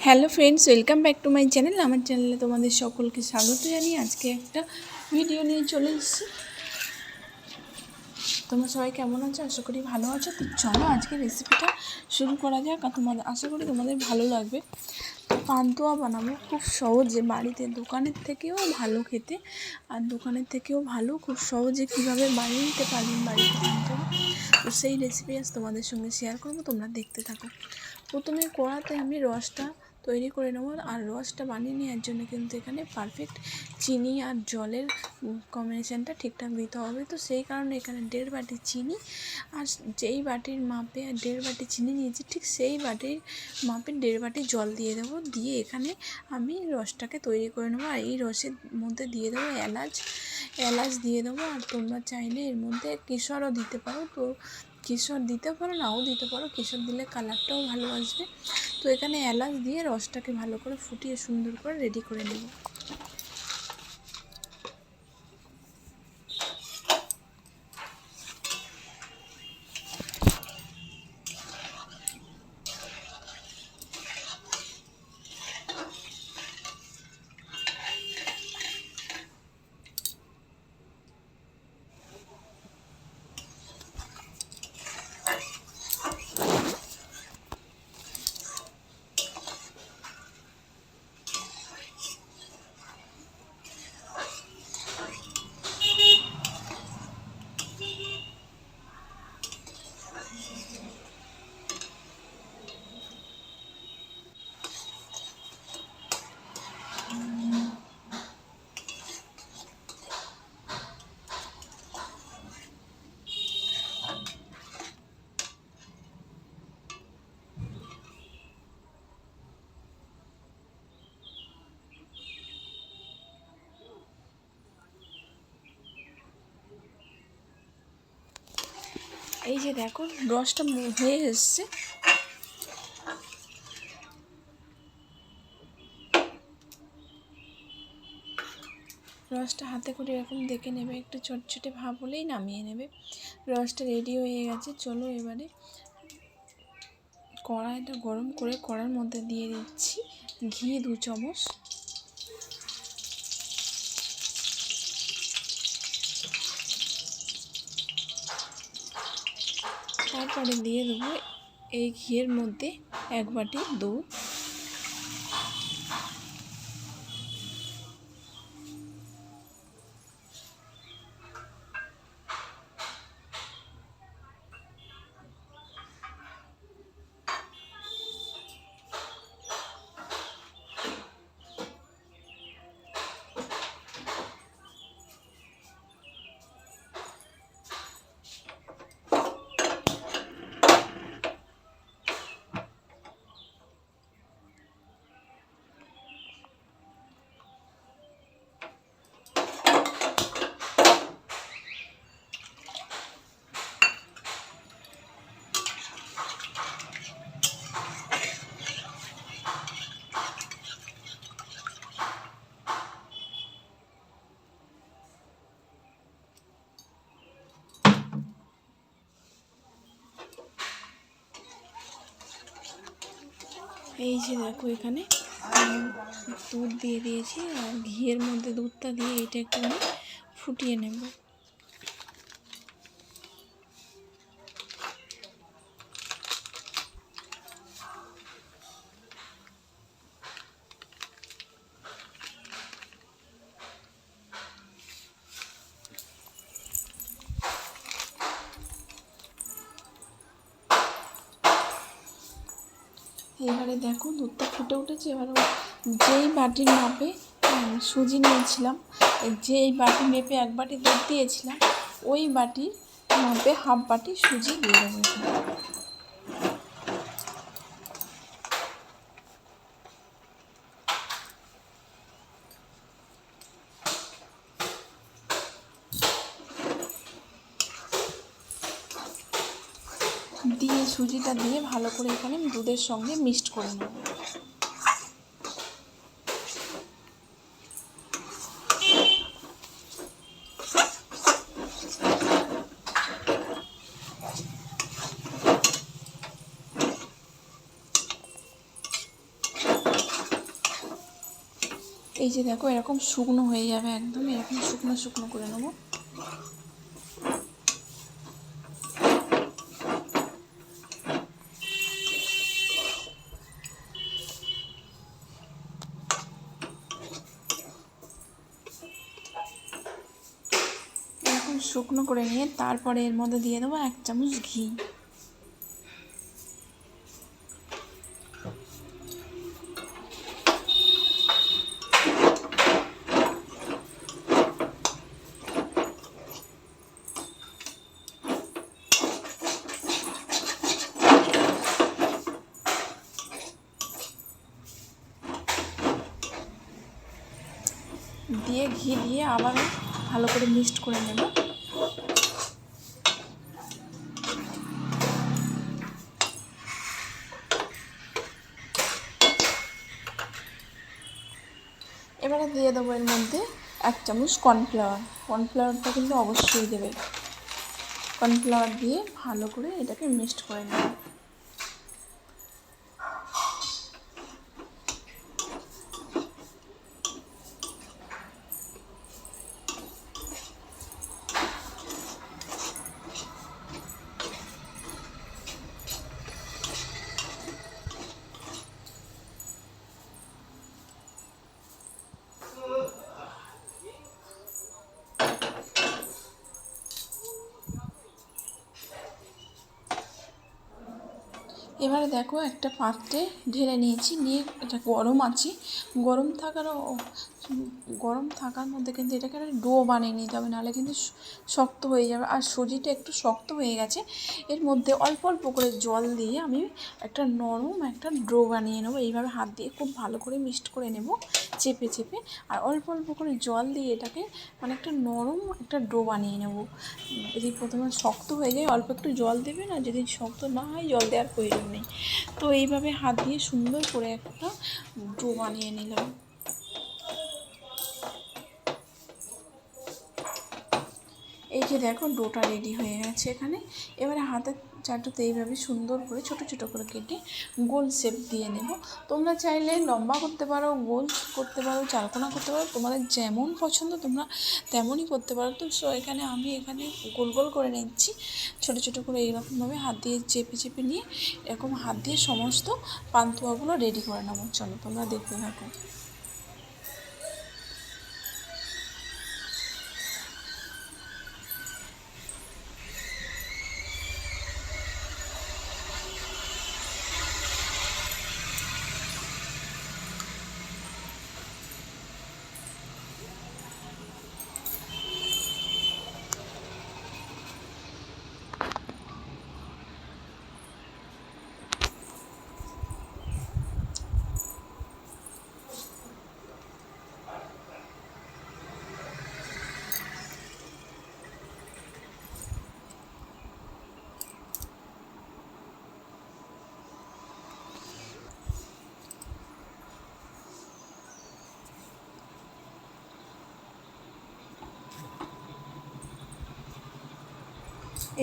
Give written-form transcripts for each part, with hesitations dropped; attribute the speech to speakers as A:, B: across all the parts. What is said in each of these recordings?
A: Hello friends, welcome back to my channel. আমার চ্যানেলে তোমাদের সকলকে স্বাগত জানিয়ে আজকে একটা ভিডিও নিয়ে চলে এসেছি। তোমরা সবাই কেমন আছো? আশা করি ভালো আছো। তো চলো আজকে রেসিপিটা শুরু করা যাক। আর আশা করি তোমাদের ভালো লাগবে। পান্তুয়া বানাবো খুব সহজে, বাড়িতে দোকানের থেকেও ভালো খেতে, আর দোকানের থেকেও ভালো খুব সহজে কীভাবে বানিয়ে নিতে পারবেন বাড়িতে পান্তুয়া। তো সেই রেসিপি আজ তোমাদের সঙ্গে শেয়ার করবো, তোমরা দেখতে থাকো। প্রথমে কড়াতে আমি রসটা তৈরি করে নেবো। আর রসটা বানিয়ে নেওয়ার জন্য কিন্তু এখানে পারফেক্ট চিনি আর জলের কম্বিনেশানটা ঠিকঠাক দিতে হবে। তো সেই কারণে এখানে 1.5 বাটি চিনি, আর যেই বাটির মাপে 1.5 বাটি চিনি নিয়েছি ঠিক সেই বাটির মাপে 1.5 বাটি জল দিয়ে দেবো। দিয়ে এখানে আমি রসটাকে তৈরি করে নেবো। আর এই রসের মধ্যে দিয়ে দেবো এলাচ দিয়ে দেবো। আর তোমরা চাইলে এর মধ্যে কেশরও দিতে পারো। তো কেশর দিতে পারো, নাও দিতে পারো। কেশর দিলে কালারটাও ভালো আসবে। তো এখানে এলাচ দিয়ে রসটাকে ভালো করে ফুটিয়ে সুন্দর করে রেডি করে নেব। এই যে দেখো রসটা হয়ে এসছে। রসটা হাতে করে এরকম দেখে নেবে, একটু চটচটে ভাব হলেই নামিয়ে নেবে। রসটা রেডি হয়ে গেছে। চলো এবারে কড়াইটা গরম করে কড়ার মধ্যে দিয়ে দিচ্ছি ঘি 2 চামচ। তারপরে দিয়ে দেবো এই ঘিয়ের মধ্যে 1 বাটি দুধ। এই যে দেখো এখানে দুধ দিয়ে দিয়েছি, আর ঘিয়ের মধ্যে দুধটা দিয়ে এটা একটু ফুটিয়ে নেব। এবারে দেখো দুধটা ফুটে উঠেছে। এবার যেই বাটির মাপে সুজি নিয়েছিলাম, যেই বাটি মেপে 1 বাটি দুধ দিয়েছিলাম, ওই বাটির মাপে 1/2 বাটি সুজি দিয়ে দেবো এখানে। দিয়ে সুজিটা দিয়ে ভালো করে এখানে দুধের সঙ্গে মিক্সড করে নেব। এই যে দেখো এরকম শুকনো হয়ে যাবে, একদম এরকম শুকনো শুকনো করে নেবো। এরকম শুকনো করে নিয়ে তারপরে এর মধ্যে দিয়ে দেবো 1 চামচ ঘি। দিয়ে ঘি দিয়ে আবার ভালো করে মিক্সড করে নেব। এবারে দিয়ে দেবো এর মধ্যে 1 চামচ কর্নফ্লাওয়ার। কর্নফ্লাওয়ারটা কিন্তু অবশ্যই দেবে। কর্নফ্লাওয়ার দিয়ে ভালো করে এটাকে মিক্সড করে নেব। এবারে দেখো একটা পাত্রে ঢেলে নিয়েছি, নিয়ে এটা গরম থাকার মধ্যে কিন্তু এটাকে ডো বানিয়ে নিতে হবে, নাহলে কিন্তু শক্ত হয়ে যাবে। আর সুজিটা একটু শক্ত হয়ে গেছে, এর মধ্যে অল্প অল্প করে জল দিয়ে আমি একটা নরম একটা ডো বানিয়ে নেবো। এইভাবে হাত দিয়ে খুব ভালো করে মিক্সড করে নেব চেপে চেপে, আর অল্প অল্প করে জল দিয়ে এটাকে মানে একটা নরম একটা ডো বানিয়ে নেব। যদি প্রথমে শক্ত হয়ে যায় অল্প একটু জল দেবে, না যদি শক্ত না হয় জল দেওয়ার প্রয়োজন নেই। তো এইভাবে হাত দিয়ে সুন্দর করে একটা ডো বানিয়ে নিলাম। এই যে দেখো ডোটা রেডি হয়ে গেছে এখানে। এবারে হাতের চাটুতে এইভাবে সুন্দর করে ছোট ছোট করে কেটে গোল শেপ দিয়ে নেব। তোমরা চাইলে লম্বা করতে পারো, গোল করতে পারো, চারকোনা করতে পারো, তোমাদের যেমন পছন্দ তোমরা তেমনই করতে পারো। তো আমি এখানে গোল গোল করে নিচ্ছি ছোট ছোট করে। এইরকমভাবে হাত দিয়ে চেপে চেপে নিয়ে এরকম হাত দিয়ে সমস্ত পান্তুয়াগুলো রেডি করে নেবো। চলো তোমরা দেখতে থাকো।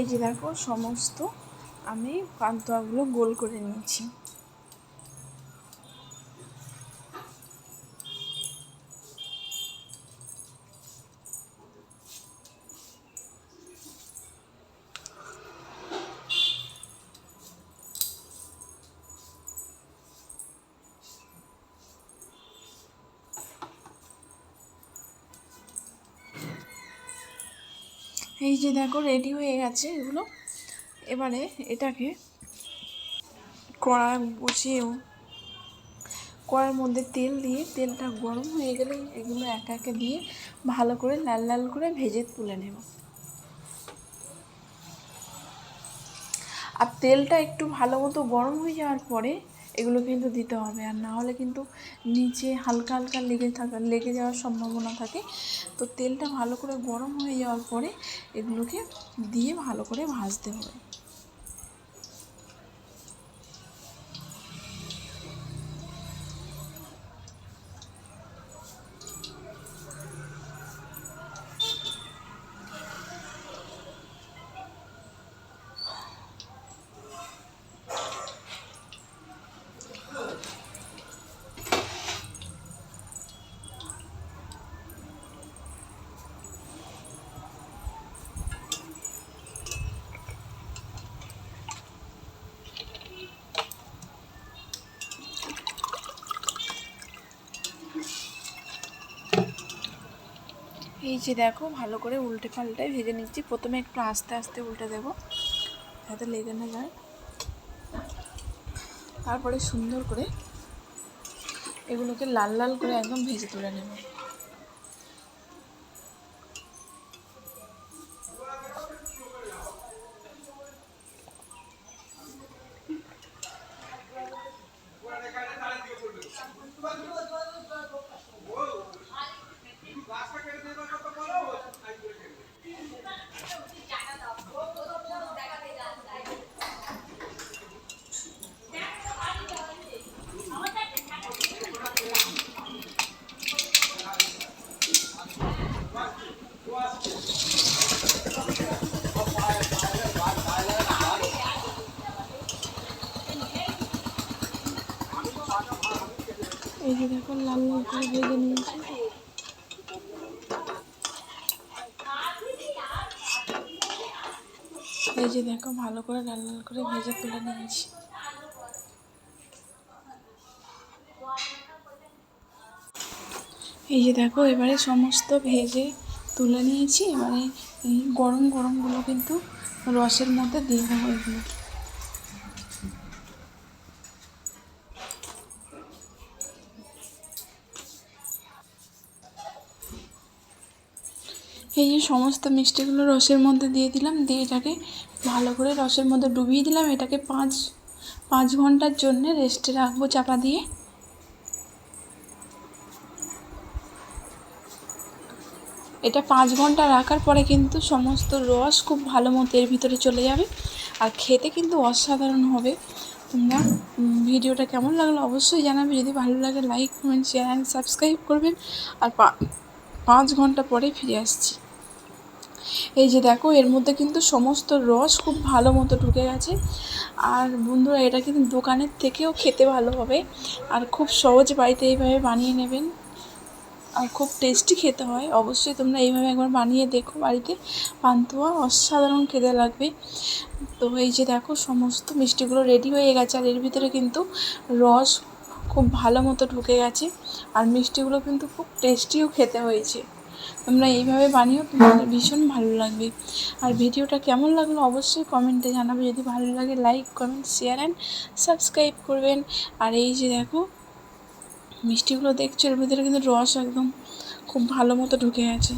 A: এই যে দেখো সমস্ত আমি পান্তুয়াগুলো গোল করে নিয়েছি। এই যে দেখো রেডি হয়ে গেছে এগুলো। এবারে এটাকে কড়া বসিয়েও কড়ার মধ্যে তেল দিয়ে, তেলটা গরম হয়ে গেলে এগুলো একে একে দিয়ে ভালো করে লাল লাল করে ভেজে তুলে নেব। আর তেলটা একটু ভালো মতো গরম হয়ে যাওয়ার পরে এগুলো কিন্তু দিতে হবে, আর না হলে কিন্তু নিচে হালকা হালকা লেগে যাওয়ার সম্ভাবনা থাকে। তো তেলটা ভালো করে গরম হয়ে যাওয়ার পরে এগুলোকে দিয়ে ভালো করে ভাজতে হবে। এই যে দেখো ভালো করে উল্টে পাল্টে ভেজে নিচ্ছি। প্রথমে একটু আস্তে আস্তে উল্টে দেবো যাতে লেগে না যায়। তারপরে সুন্দর করে এগুলোকে লাল লাল করে একদম ভেজে তুলে নেব। এই যে দেখো লাল লাল করে ভেজে নিয়েছি। এই যে দেখো ভালো করে লাল লাল করে ভেজে তুলে নিয়েছি। এই যে দেখো এবারে সমস্ত ভেজে তুলে নিয়েছি। এবারে এই গরম গরমগুলো কিন্তু রসের মধ্যে দিয়ে দেবো এগুলো। এই যে সমস্ত মিষ্টিগুলো রসের মধ্যে দিয়ে দিলাম, দিয়ে এটাকে ভালো করে রসের মধ্যে ডুবিয়ে দিলাম। এটাকে পাঁচ ঘন্টার জন্য রেস্টে রাখবো চাপা দিয়ে। এটা 5 ঘন্টা রাখার পরে কিন্তু সমস্ত রস খুব ভালো মতো এর ভিতরে চলে যাবে আর খেতে কিন্তু অসাধারণ হবে। তোমরা ভিডিওটা কেমন লাগলো অবশ্যই জানাবে। যদি ভালো লাগে like comment share and subscribe করবেন। আর 5 ঘন্টা পরে ফিরে আসছি। এই যে দেখো এর মধ্যে কিন্তু সমস্ত রস খুব ভালো মতো ঢুকে গেছে। আর বন্ধুরা এটা কিন্তু দোকানের থেকেও খেতে ভালো হবে আর খুব সহজ বাড়িতে এইভাবে বানিয়ে নেবেন আর খুব টেস্টি খেতে হয়। অবশ্যই তোমরা এইভাবে একবার বানিয়ে দেখো বাড়িতে, পান্তুয়া অসাধারণ খেতে লাগবে। তো এই যে দেখো সমস্ত মিষ্টিগুলো রেডি হয়ে গেছে আর এর ভিতরে কিন্তু রস খুব ভালো মতো ঢুকে গেছে আর মিষ্টিগুলো কিন্তু খুব টেস্টিও খেতে হয়েছে। তোমরা এইভাবে বানিও, তোমাদের ভীষণ ভালো লাগবে। আর ভিডিওটা কেমন লাগলো অবশ্যই কমেন্টে জানাবে। যদি ভালো লাগে like comment share and subscribe করবেন। আর এই যে দেখো মিষ্টিগুলো দেখছো এর ভিতরে কিন্তু রস একদম খুব ভালো মতো ঢুকে গেছে।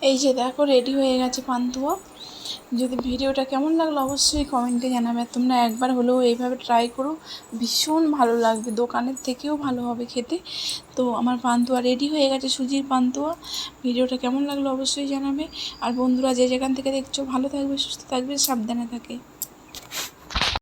A: এই যে দেখো রেডি হয়ে গেছে পান্তুয়া। যদি ভিডিওটা কেমন লাগলো অবশ্যই কমেন্টে জানাবে। তোমরা একবার হলেও এইভাবে ট্রাই করো, ভীষণ ভালো লাগবে, দোকানের থেকেও ভালো হবে খেতে। তো আমার পান্তুয়া রেডি হয়ে গেছে, সুজির পান্তুয়া। ভিডিওটা কেমন লাগলো অবশ্যই জানাবে। আর বন্ধুরা যে যেখান থেকে দেখছো ভালো থাকবে, সুস্থ থাকবে, সাবধানে থাকে।